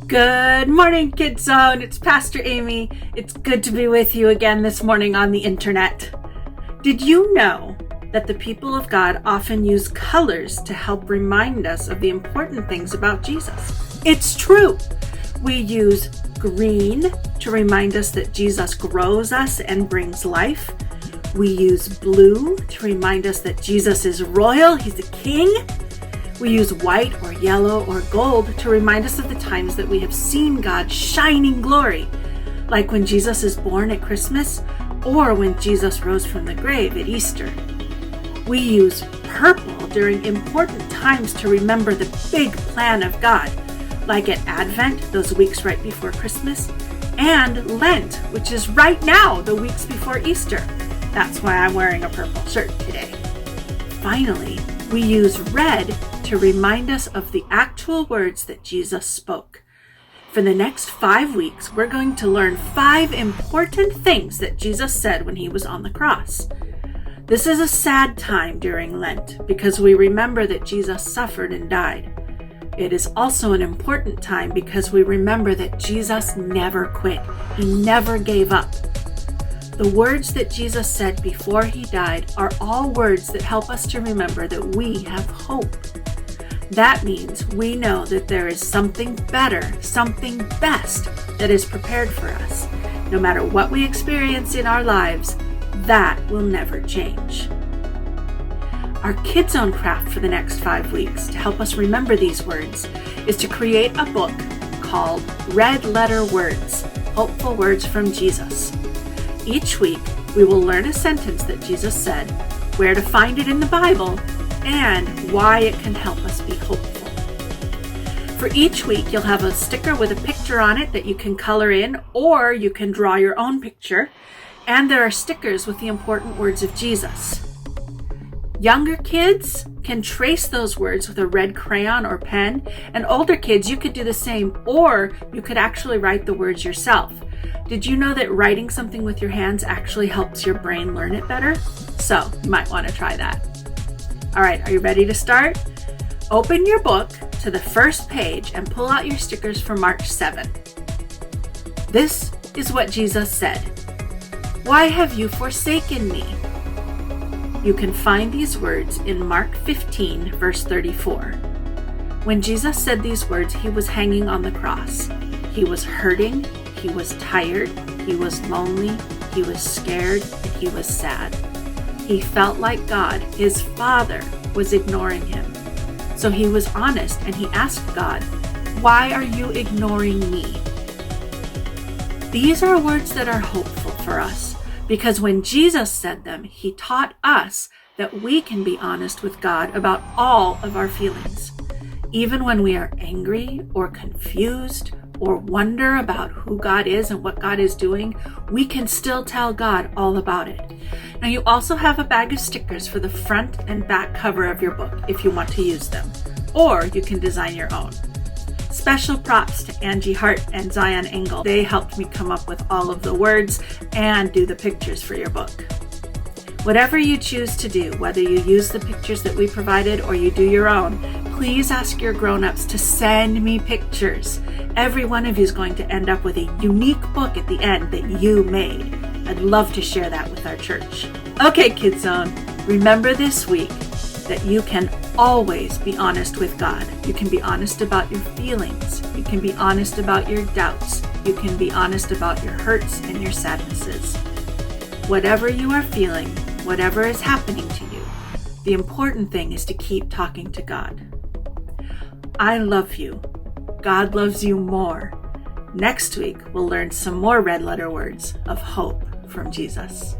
Good morning, KidZone. It's Pastor Amy. It's good to be with you again this morning on the internet. Did you know that the people of God often use colors to help remind us of the important things about Jesus? It's true. We use green to remind us that Jesus grows us and brings life. We use blue to remind us that Jesus is royal, he's a king. We use white or yellow or gold to remind us of the times that we have seen God's shining glory, like when Jesus is born at Christmas or when Jesus rose from the grave at Easter. We use purple during important times to remember the big plan of God, like at Advent, those weeks right before Christmas, and Lent, which is right now, the weeks before Easter. That's why I'm wearing a purple shirt today. Finally, we use red to remind us of the actual words that Jesus spoke. For the next 5 weeks, we're going to learn 5 important things that Jesus said when he was on the cross. This is a sad time during Lent because we remember that Jesus suffered and died. It is also an important time because we remember that Jesus never quit. He never gave up. The words that Jesus said before he died are all words that help us to remember that we have hope. That means we know that there is something better, something best that is prepared for us. No matter what we experience in our lives, that will never change. Our KidZone craft for the next 5 weeks to help us remember these words is to create a book called Red Letter Words, Hopeful Words from Jesus. Each week, we will learn a sentence that Jesus said, where to find it in the Bible, and why it can help us be hopeful. For each week, you'll have a sticker with a picture on it that you can color in, or you can draw your own picture, and there are stickers with the important words of Jesus. Younger kids can trace those words with a red crayon or pen, and older kids, you could do the same, or you could actually write the words yourself. Did you know that writing something with your hands actually helps your brain learn it better? So you might want to try that. All right, are you ready to start? Open your book to the first page and pull out your stickers for March 7. This is what Jesus said. Why have you forsaken me? You can find these words in Mark 15, verse 34. When Jesus said these words, he was hanging on the cross. He was hurting, he was tired, he was lonely, he was scared, and he was sad. He felt like God, his Father, was ignoring him. So he was honest and he asked God, "Why are you ignoring me?" These are words that are hopeful for us because when Jesus said them, he taught us that we can be honest with God about all of our feelings. Even when we are angry or confused or wonder about who God is and what God is doing, we can still tell God all about it. Now you also have a bag of stickers for the front and back cover of your book if you want to use them, or you can design your own. Special props to Angie Hart and Zion Engel. They helped me come up with all of the words and do the pictures for your book. Whatever you choose to do, whether you use the pictures that we provided or you do your own, please ask your grown-ups to send me pictures. Every one of you is going to end up with a unique book at the end that you made. I'd love to share that with our church. Okay, KidZone, remember this week that you can always be honest with God. You can be honest about your feelings. You can be honest about your doubts. You can be honest about your hurts and your sadnesses. Whatever you are feeling, whatever is happening to you, the important thing is to keep talking to God. I love you. God loves you more. Next week, we'll learn some more red letter words of hope from Jesus.